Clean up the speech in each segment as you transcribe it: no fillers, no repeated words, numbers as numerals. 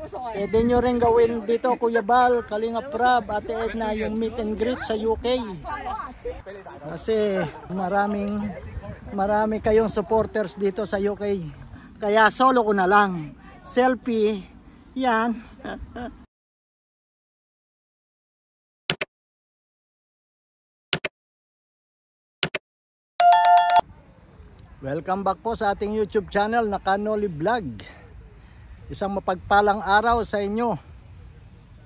Pwede nyo rin gawin dito, Kuya Bal, Kalinga Prab, Ate Edna, yung meet and greet sa UK. Kasi marami kayong supporters dito sa UK. Kaya solo ko na lang. Selfie, yan. Welcome back po sa ating YouTube channel na Kanoli Vlog. Isang mapagpalang araw sa inyo,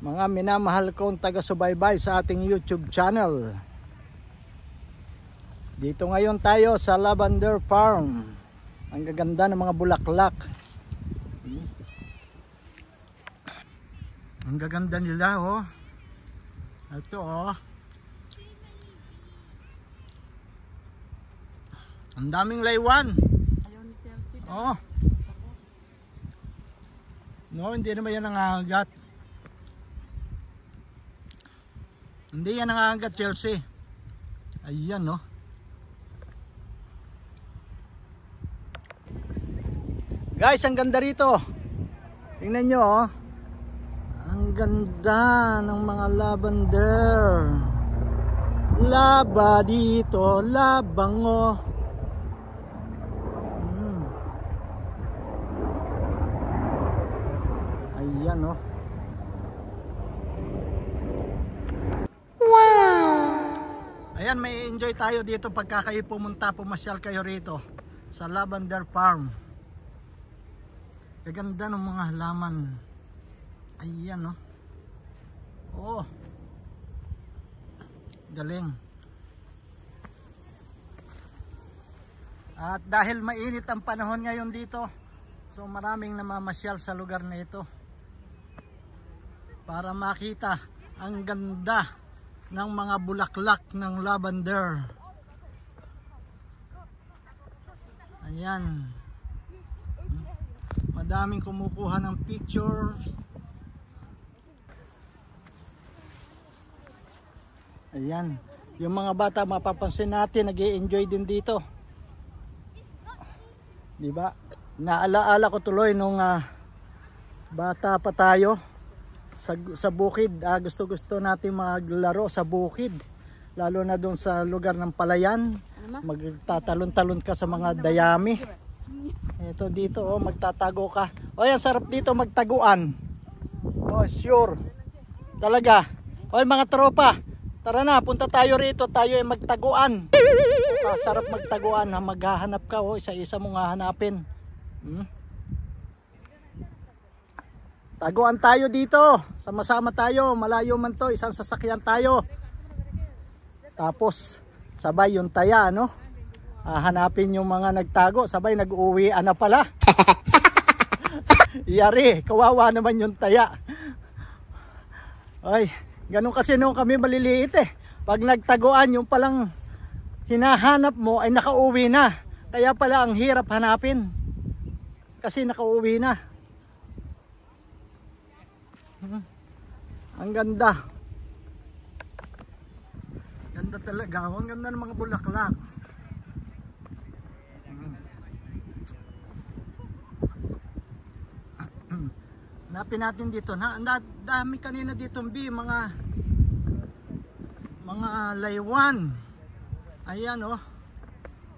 mga minamahal kong taga-subaybay sa ating YouTube channel. Dito ngayon tayo sa Lavender Farm. Ang gaganda ng mga bulaklak. Ang gaganda nila, oh. Ito, oh. Ang daming laywan. Oh. No, hindi naman yan nangangagat. Hindi yan nangangagat, Chelsea. Ayan, no. Guys, ang ganda rito. Tingnan nyo, oh. Ang ganda ng mga lavender. Laba dito, labango. Ayan, oh. Wow! Ayan, may enjoy tayo dito pagka kayo pumasyal kayo rito sa Lavender Farm. Kaganda ng mga halaman. Ayan, oh. Oh. Galing. At dahil mainit ang panahon ngayon dito, so maraming namamasyal sa lugar na ito para makita ang ganda ng mga bulaklak ng lavender. Ayan. Madaming kumukuha ng picture. Ayan. Yung mga bata, mapapansin natin, nag-i-enjoy din dito. Diba? Naalaala ko tuloy nung bata pa tayo. Sa bukid, gusto natin maglaro sa bukid, lalo na doon sa lugar ng palayan. Magtatalon-talon ka sa mga dayami. Ito dito, oh, magtatago ka. O yan, sarap dito magtaguan. Oh, sure. Talaga. O mga tropa, tara na, punta tayo rito, tayo ay magtaguan. Sarap magtaguan, maghahanap ka, oh, isa-isa mong hahanapin. Taguan tayo dito, sama-sama tayo, malayo man to, isang sasakyan tayo. Tapos sabay yung taya, no? Hanapin yung mga nagtago, sabay nag-uwi na pala. Yari, kawawa naman yung taya. Ay, ganun kasi nung kami maliliit eh. Pag nagtaguan, yung palang hinahanap mo ay nakauwi na. Kaya pala ang hirap hanapin. Kasi nakauwi na. Ang ganda. Ganda talaga. Ang ganda ng mga bulaklak. Hanapin natin dito. Dami kanina dito mga laywan. Ayan, oh.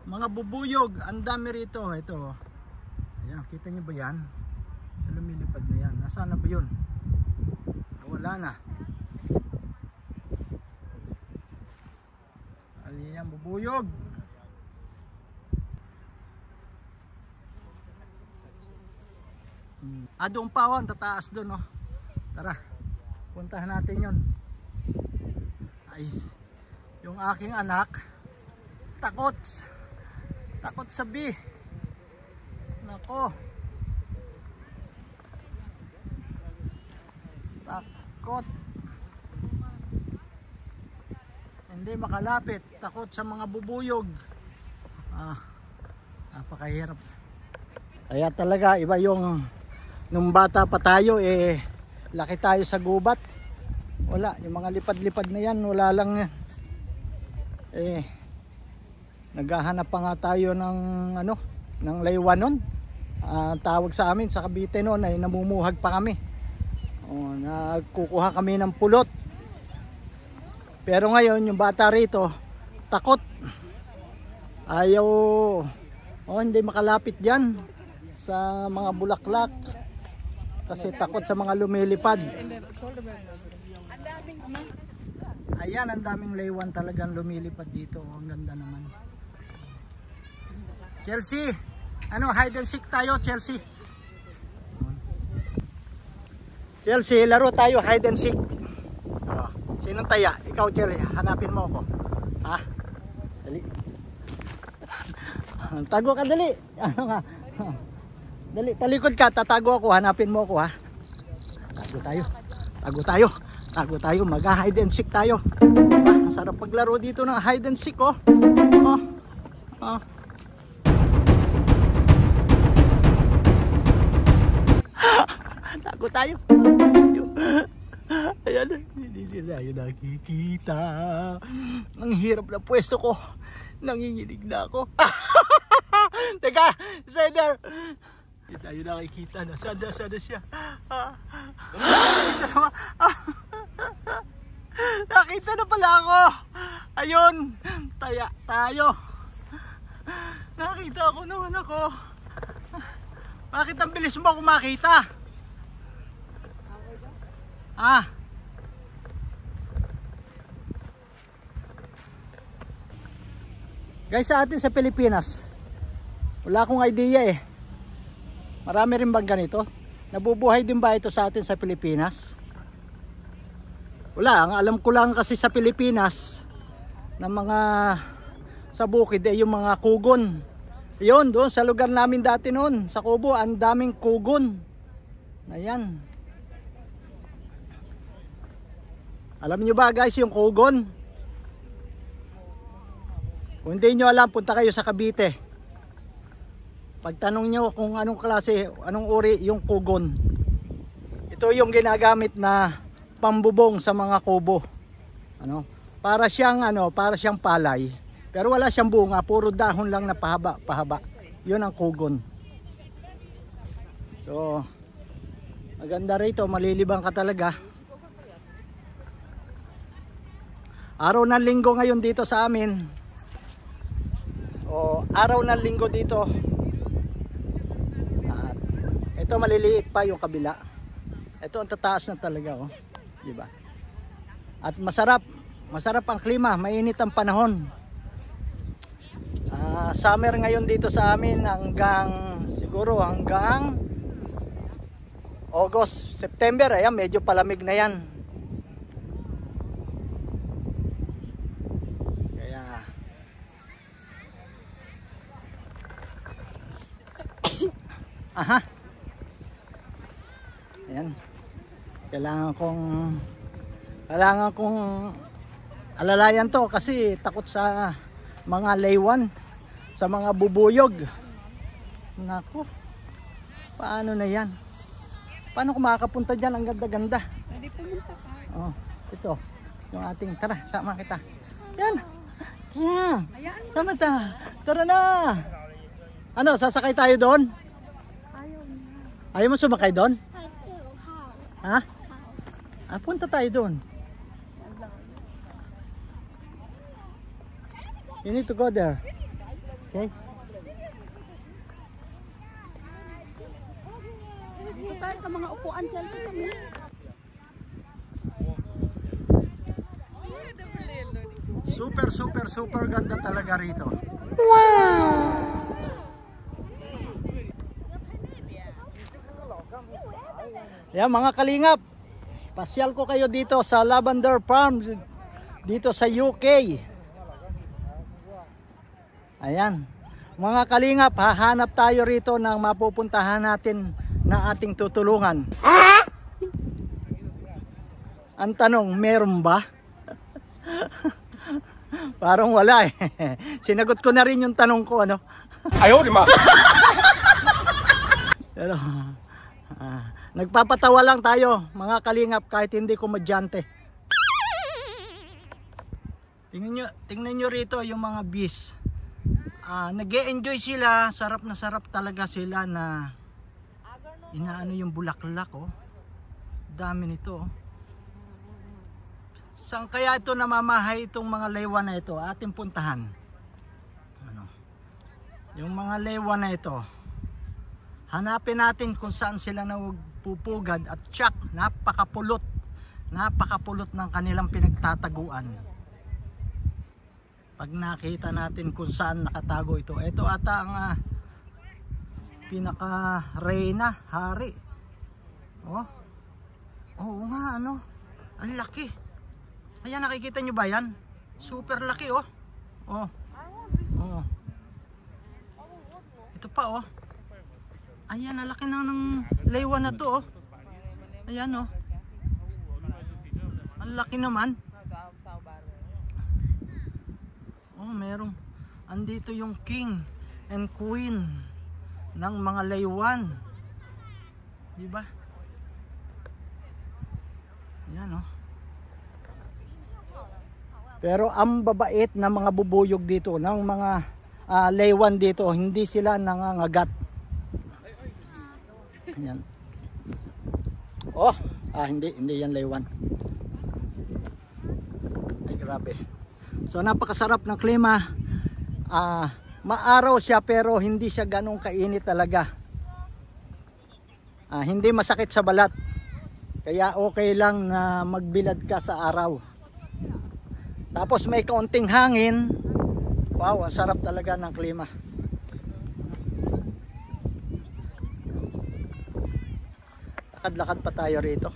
Mga bubuyog. Ang dami rito. Ito, oh. Ayan, kita nyo ba yan? Lumilipad na yan. Nasaan na ba yun? Wala na. Ayan, bubuyog. Doon pa, oh, tataas doon, oh. Tara, puntahan natin yun. Ay, yung aking anak takot sabi. Nako, takot, hindi makalapit, takot sa mga bubuyog. Napakahirap. Kaya talaga iba yung nung bata pa tayo, laki tayo sa gubat. Wala, yung mga lipad-lipad na yan, wala lang yan. Naghahanap pa nga tayo ng ng laywanon. Tawag sa amin sa Cavite noon ay namumuhag pa kami. Nagkukuha kami ng pulot. Pero ngayon yung bata rito takot. Ayaw hindi makalapit diyan sa mga bulaklak kasi takot sa mga lumilipad. Ayan, ang daming laywan talagang lumilipad dito. Ang ganda naman. Chelsea, hide and seek tayo, Chelsea. Chelsea, laro tayo hide and seek. Sinong taya? Ikaw, Chelsea, hanapin mo ako. Ha? Dali. Tago ka, dali. Dali, talikod ka, tatago ako, hanapin mo ako, ha. Tago tayo, mag-hide and seek tayo. Sarap paglaro dito ng hide and seek, oh. Tago tayo. Ayan, hindi tayo nakikita. Ang hirap na pwesto ko. Nanginginig na ako. Teka, Sender. Hindi tayo nakikita. Nasaan siya? Nakita na pala ako. Ayun, taya tayo. Nakita ko naman ako. Bakit ang bilis mo ako makita? Guys, sa atin sa Pilipinas, wala akong idea eh. Marami rin bang ganito? Nabubuhay din ba ito sa atin sa Pilipinas? Wala, ang alam ko lang kasi sa Pilipinas ng mga sa bukid ay yung mga kugon. Yun, doon sa lugar namin dati noon, sa Kubo, ang daming kugon. Ayan. Alam niyo ba guys yung kugon? Kung hindi nyo alam, punta kayo sa Cavite. Pagtanong nyo kung anong klase, anong uri yung kugon. Ito yung ginagamit na pambubong sa mga kubo. Para siyang palay. Pero wala siyang bunga, puro dahon lang na pahaba. 'Yun ang kugon. So, maganda rito, malilibang ka talaga. Araw ng linggo ngayon dito sa amin. Araw ng linggo dito. At ito maliliit pa yung kabila. Ito ang tataas na talaga, oh. 'Di ba? At masarap ang klima, mainit ang panahon. Summer ngayon dito sa amin siguro hanggang August, September, ayan, medyo palamig na yan. Kaya ayan, kailangan kong alalayan to kasi takot sa mga laywan, sa mga bubuyog. Nako, paano na yan? Paano kung makakapunta dyan? Ang ganda-ganda. Pwede pumunta ka. Ito yung ating, tara, sama kita. Yan. Sama ta. Tara na. Sasakay tayo doon? Ayaw mo sumakay doon? Ha? Punta tayo doon. You need to go there. Okay? Dito tayo sa mga upuan, Chelsea, kami. Super ganda talaga rito. Wow! Yan mga kalingap, pasyal ko kayo dito sa Lavender Farm dito sa UK. Ayan, mga kalingap, hahanap tayo rito ng mapupuntahan natin na ating tutulungan. Ang tanong, meron ba? Parang wala eh. Sinagot ko na rin yung tanong ko, Ayaw, di ba? Pero nagpapatawa lang tayo, mga kalingap, kahit hindi komedyante. Tingnan nyo rito yung mga bees. nag-e-enjoy sila, sarap na sarap talaga sila na inaano yung bulaklak, oh. Dami nito, oh. Saan kaya ito namamahay itong mga laywan na ito? Ating puntahan. Ano? Yung mga laywan na ito. Hanapin natin kung saan sila nagpupugad at tsak, napakapulot. Napakapulot ng kanilang pinagtataguan. Pag nakita natin kung saan nakatago ito. Ito ata ang pinaka-reyna, hari. Oh. Oo nga, ano? Ang laki. Ayan, nakikita nyo ba yan? Super laki, oh. Oh. Oh. Ito pa, oh. Ayan, ang laki na ng laywan na to, oh. Ayan, oh. Ang laki naman. Oh, merong. Andito yung king and queen ng mga laywan. Diba? Ayan, oh. Pero ang babait na mga bubuyog dito, ng mga laywan dito, hindi sila nangangagat. Ayan. Oh, hindi yan laywan. Ay, grabe. So, napakasarap ng klima. Maaraw siya pero hindi siya ganong kainit talaga. Hindi masakit sa balat. Kaya okay lang na magbilad ka sa araw. Tapos may kaunting hangin. Wow, ang sarap talaga ng klima. Lakad-lakad pa tayo rito.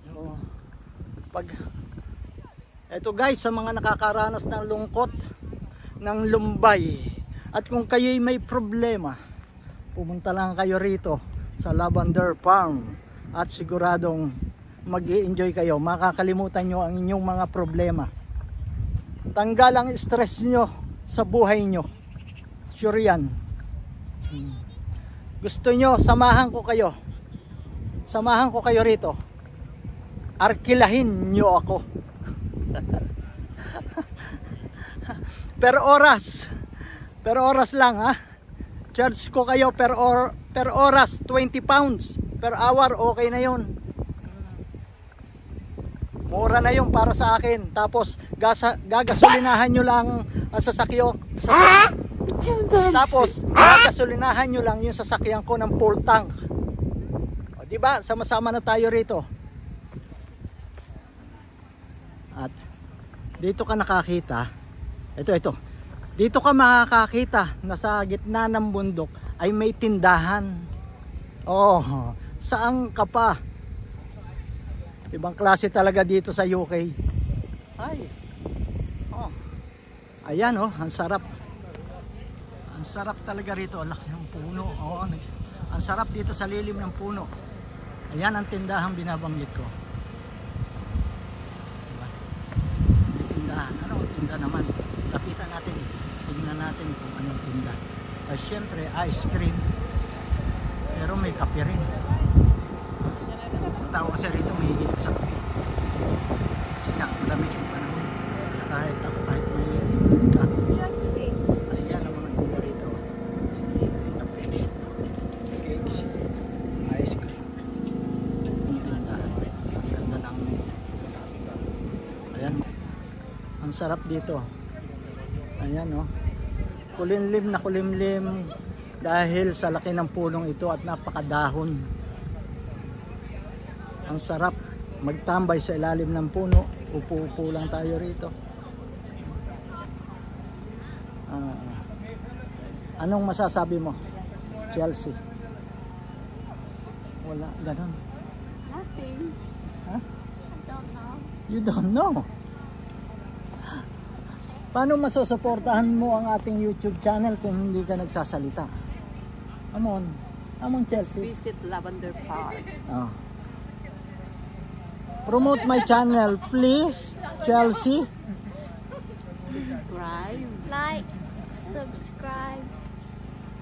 So, eto guys, sa mga nakakaranas ng lungkot, ng lumbay, at kung kayo'y may problema, pumunta lang kayo rito sa Lavender Farm at siguradong mag-i-enjoy kayo, makakalimutan nyo ang inyong mga problema, tanggal ang stress nyo sa buhay nyo, sure yan. Gusto nyo samahan ko kayo rito, arkilahin nyo ako. per oras lang, ha. Charge ko kayo per oras 20 pounds, per hour okay na yon. Mura na yung para sa akin. Tapos gagasolinahan nyo lang ang sasakyo. Tapos gagasolinahan nyo lang yung sasakyan ko ng full tank. O, diba? Sama-sama na tayo rito. At dito ka nakakita. Ito. Dito ka makakakita na sa gitna ng bundok ay may tindahan. Oh, saan ka pa? Ibang klase talaga dito sa UK. Ay. Oh. Ayan, oh, ang sarap. Ang sarap talaga rito, laki ng puno. Oh, ang sarap dito sa lilim ng puno. Ayan ang tindahan binabanggit ko. Diba? Tindahan. Ano ang tinda naman? Lapitan natin. Tingnan natin kung anong tinda. Siyempre, ice cream. Pero may kape rin. Tao kasi rito may hihilig sa kape. Kasi nga, malamig yung panahon. Kahit may kape. Ayan ang mga tinda rito. Kape, cakes, ice cream. Ang tindahan. Ang ganda lang. Ayan. Ang sarap dito. Ayan, oh. Kulimlim na kulimlim dahil sa laki ng punong ito at napakadahon. Ang sarap magtambay sa ilalim ng puno. Upo-upo lang tayo rito. Anong masasabi mo, Chelsea? Wala, ganun. Nothing. Huh? I don't know. You don't know? Paano masusuportahan mo ang ating YouTube channel kung hindi ka nagsasalita? Amon Chelsea. Visit Lavender Park. Oh. Promote my channel, please, Chelsea. Subscribe. Like, subscribe.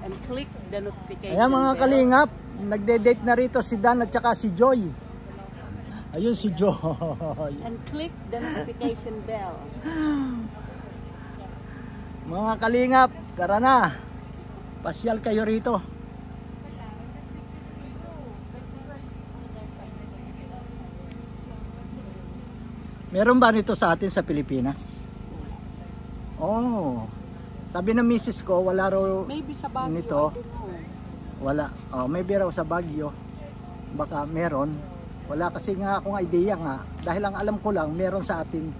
And click the notification Ayan mga bell. kalingap, nagde-date na rito si Dan at saka si Joy. Ayun si Joy. And click the notification bell. Mga kalingap, tara na. Pasyal kayo rito. Meron ba nito sa atin sa Pilipinas? Oh. Sabi ng misis ko, wala raw Maybe sa Baguio. nito. I don't know. Wala. Oh, maybe raw sa Baguio. Baka meron. Wala kasi nga akong idea nga. Dahil ang alam ko lang, meron sa atin.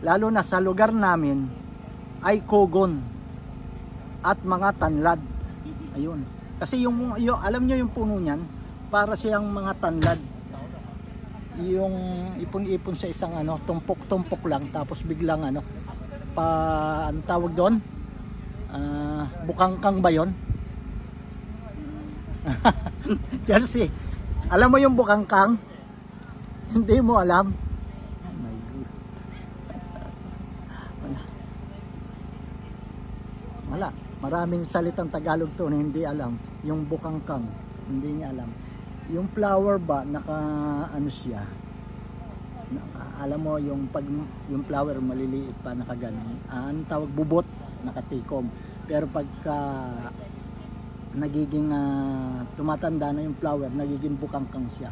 Lalo na sa lugar namin ay kogon at mga tanlad. Ayun. Kasi yung alam nyo yung puno niyan, para siyang mga tanlad. Yung ipon-ipon sa isang ano, tumpok-tumpok lang tapos biglang ano, ang tawag doon? Bukangkang ba 'yon? Jersey. Alam mo yung bukangkang? Hindi mo alam. Oh my God. Wala. Maraming salitang Tagalog to na hindi alam. Yung bukangkang, hindi niya alam. Yung flower ba, naka ano siya? Alam mo yung pag yung flower maliliit pa nakaganon. Ang tawag bubot, nakatikom. Pero pagka nagiging tumatanda na yung flower, nagiging bukangkang siya.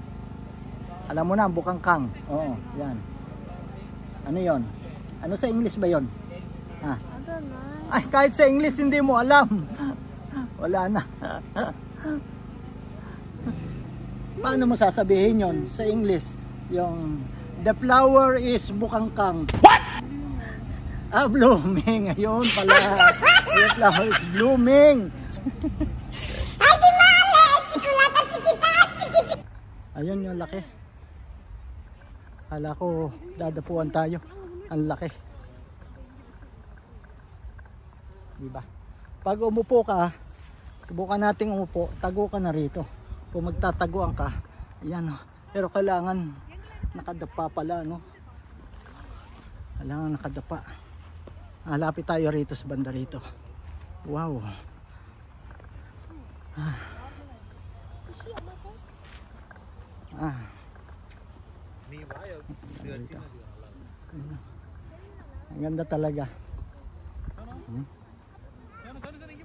Alam mo na, bukangkang. Oo, yan. Ano 'yon? Ano sa English ba 'yon? I don't know. Ay, kahit sa English hindi mo alam. Wala na. Paano mo sasabihin yon sa English? Yung the flower is bukangkang. What? Blooming. Ayun pala. The flower is blooming. Ayun yung laki. Hala ko dadapuan tayo. Ang laki. Diba? Pag umupo ka, subukan nating umupo, tago ka na rito. Kung magtataguan ka, yan. Pero kailangan nakadapa pala, no? Kailangan nakadapa. Lapit tayo rito sa banda rito. Wow. Ang ganda talaga.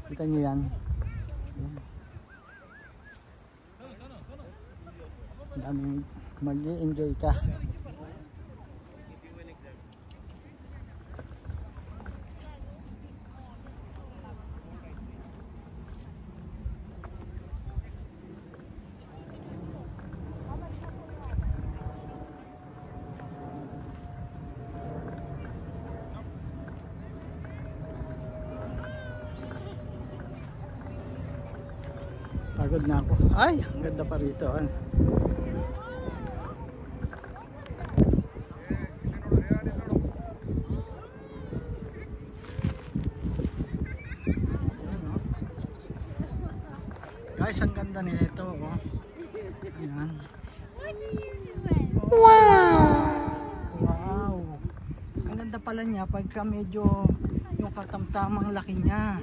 Kita nyo yan. Mag-i-enjoy ka. Pagod na ako. Ay, ang ganda pa rito. Guys, ang ganda nito. Oh. Ayan. Wow! Wow! Ang ganda pala niya pagka medyo yung katamtamang laki niya.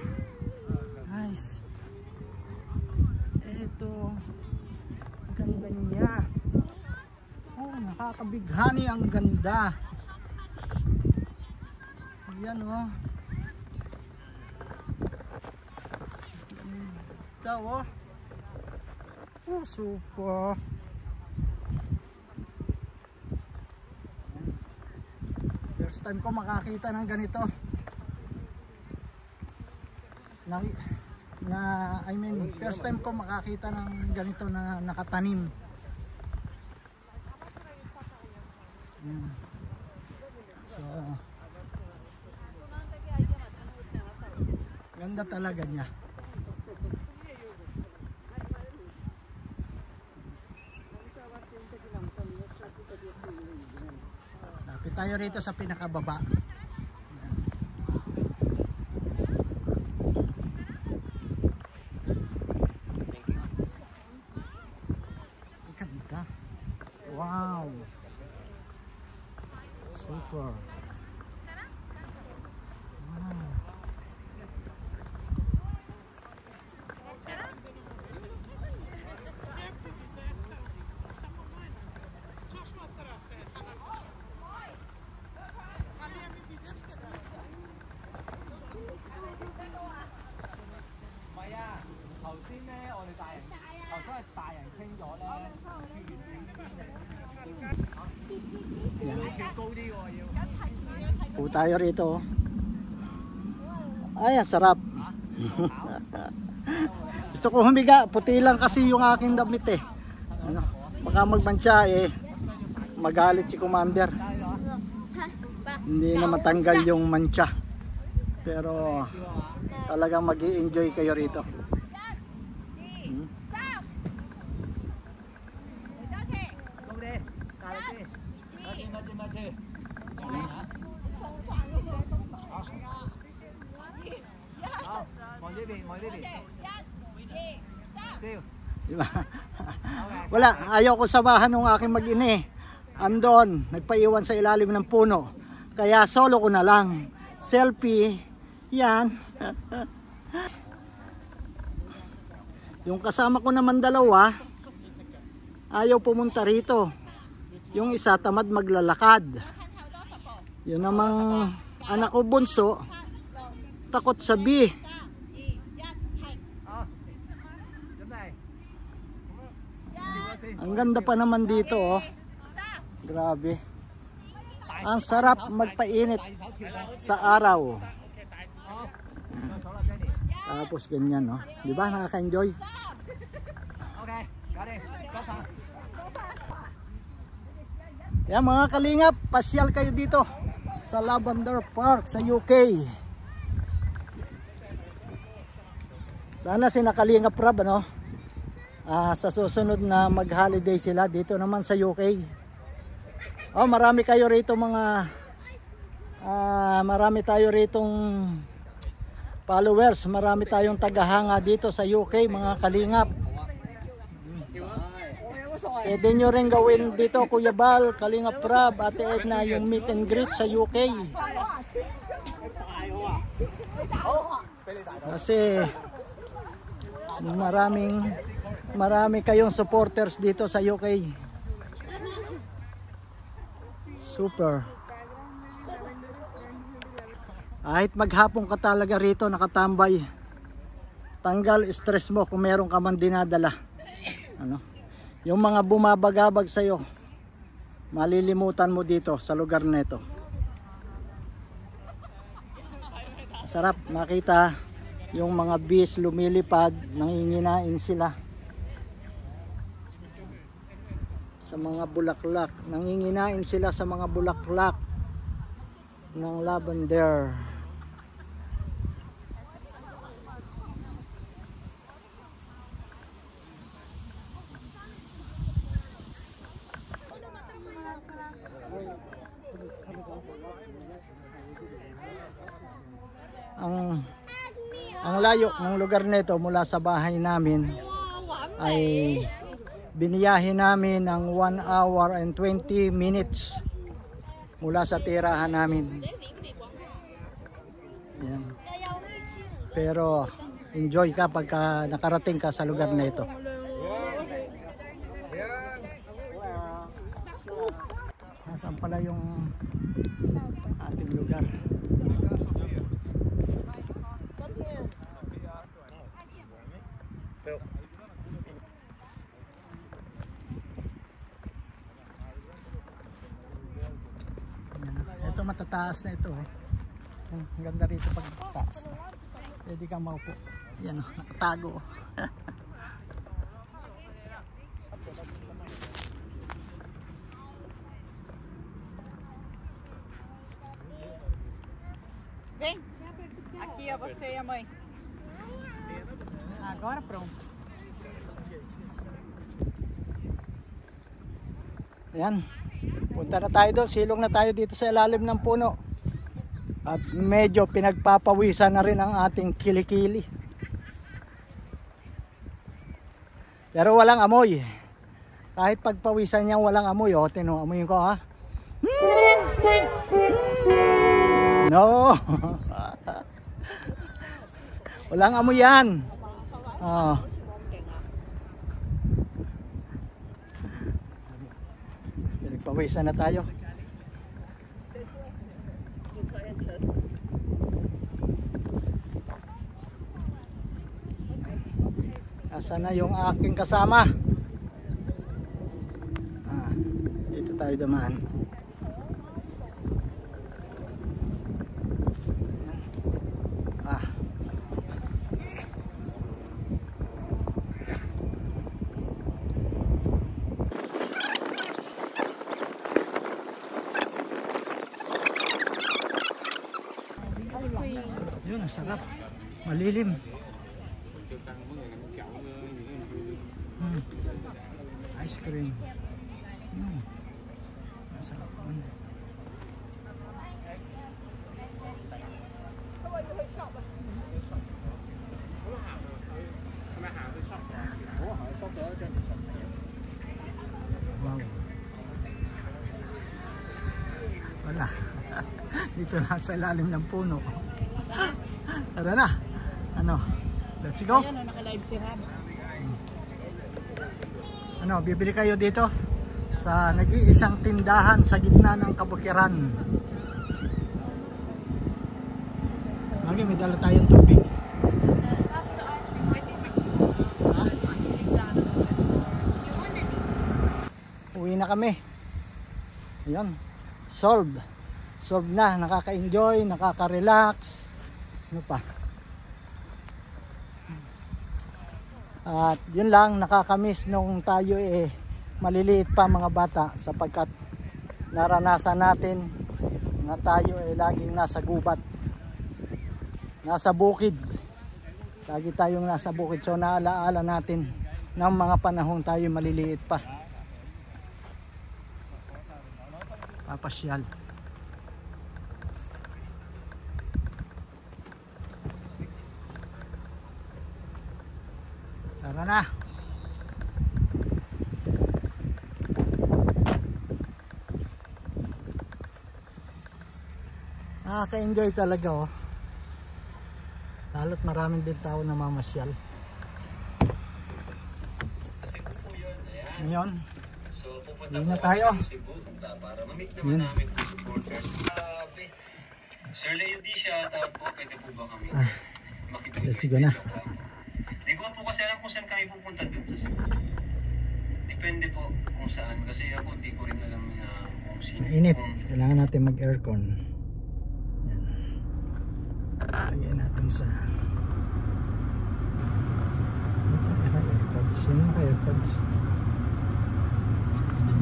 Guys. Ito. Ang ganda niya. Oh, nakakabighani ang ganda. Ayan oh. Ganda oh. Oh, super. First time ko makakita ng ganito. First time ko makakita ng ganito na nakatanim. Yan. So, ganda talaga niya. Lapit tayo rito sa pinakababa. Ganda. Wow. Super. Wow. Yan. Po tayo rito. Ay, ang sarap. Gusto ko humiga, puti lang kasi yung aking damit eh. Ano, baka magmantsa eh. Magalit si Commander. Hindi na matanggal yung mancha. Pero talagang mag-i-enjoy kayo rito. Diba? Wala, ayaw ko sabahan ng aking mag-ine. Andon, nagpaiwan sa ilalim ng puno. Kaya solo ko na lang. Selfie. Yan. Yung kasama ko naman dalawa, ayaw pumunta rito. Yung isa tamad maglalakad. Yun namang anak ko bunso, takot sa bee. Ang ganda pa naman dito oh. Grabe. Ang sarap magpainit sa araw. Tapos ganyan no. Di ba nakaka-enjoy? Yan mga kalingap, pasyal kayo dito sa Lavender Park sa UK. Sana si Nakalingap Rab ano? Sa susunod na mag-holiday sila dito naman sa UK. Oh, marami kayo rito mga marami tayo ritong followers, marami tayong tagahanga dito sa UK mga kalingap. Pwede nyo rin gawin dito Kuya Bal, Kalingap Rab, Ate Edna yung meet and greet sa UK. Kasi marami kayong supporters dito sa UK. Super. Kahit maghapon ka talaga rito nakatambay, tanggal stress mo kung meron ka man dinadala. Ano? Yung mga bumabagabag sa'yo, malilimutan mo dito sa lugar na ito. Sarap makita yung mga bees lumilipad, nanginginain sila sa mga bulaklak, nanginginain sila sa mga bulaklak ng lavender. Ang layo ng lugar nito mula sa bahay namin ay biniyahe namin ng 1 hour and 20 minutes mula sa tirahan namin. Yan. Pero enjoy ka pagka nakarating ka sa lugar na ito. Nasaan pala yung ating lugar? Ito matataas na ito eh. Ang ganda rito pag taas na. Pwede kang maupo. Ayan o, nakatago. Vem, aqui ó, você e a mãe. Agora pronto. Ayan, punta na tayo doon. Silong na tayo dito sa ilalim ng puno. At medyo pinagpapawisan na rin ang ating kilikili. Pero walang amoy. Kahit pagpawisan niya walang amoy. O, amoyin ko ha. No. Walang amoy yan. Oh. Pinagpawisan na tayo. Asa na yung aking kasama? tayo dumaan. Ah. Yun, ang sarap. Malilim. Ice cream. Ang sarap. Wow. Wala. Dito na sa ilalim ng puno. Tara na. Ano? Let's go. Ayan, naka-live si Rab. Ano, bibili kayo dito sa nag-iisang tindahan sa gitna ng kabukiran. Lagi may dala tayong tubig. Ha? Uwi na kami. Ayan. Solve na, nakaka-enjoy, nakaka-relax. Ano pa? At yun lang, nakakamiss nung tayo maliliit pa mga bata, sapagkat naranasan natin na tayo laging nasa gubat, nasa bukid. Lagi tayong nasa bukid, so naalaala natin ng mga panahon tayo maliliit pa. Papasyal. Tara na. Nakaka-enjoy talaga oh. Lalo't maraming din tao na mamasyal. Sa Cebu po yun. Ayan. Ngayon, So pupunta hindi po na tayo. kami sa Cebu para ma-meet naman namin ang supporters. Sir Leo D siya, tawag po, pwede po ba kami makituloy? Let's go na. Di ko po kasi alam kung saan kami pupunta dun sa Cebu. Depende po kung saan. Kasi ako di ko rin alam na kung sino. Init. Kailangan natin mag-aircon. Yan. Lagyan natin sa AirPods. Sino naka-AirPods?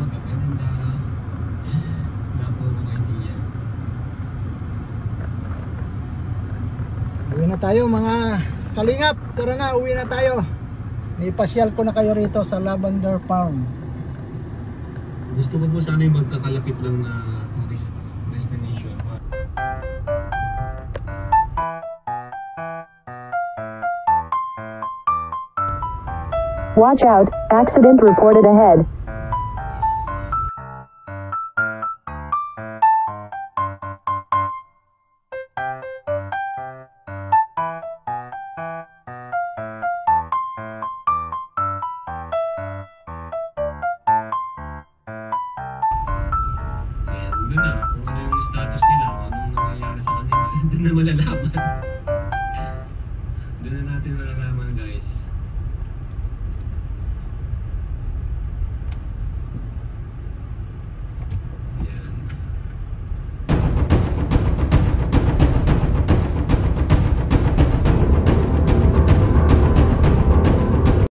Maganda. Wala po akong idea. Uwi na tayo mga kalingap. Tara na, uwi na tayo. Ipasyal ko na kayo rito sa Lavender Farm. Gusto ko po sana yung magkakalapit lang na tourist destination. Watch out, accident reported ahead. Doon na, kung ano yung status nila, kung anong nangyayari sa kanila, doon na malalaman. Doon na natin malalaman guys.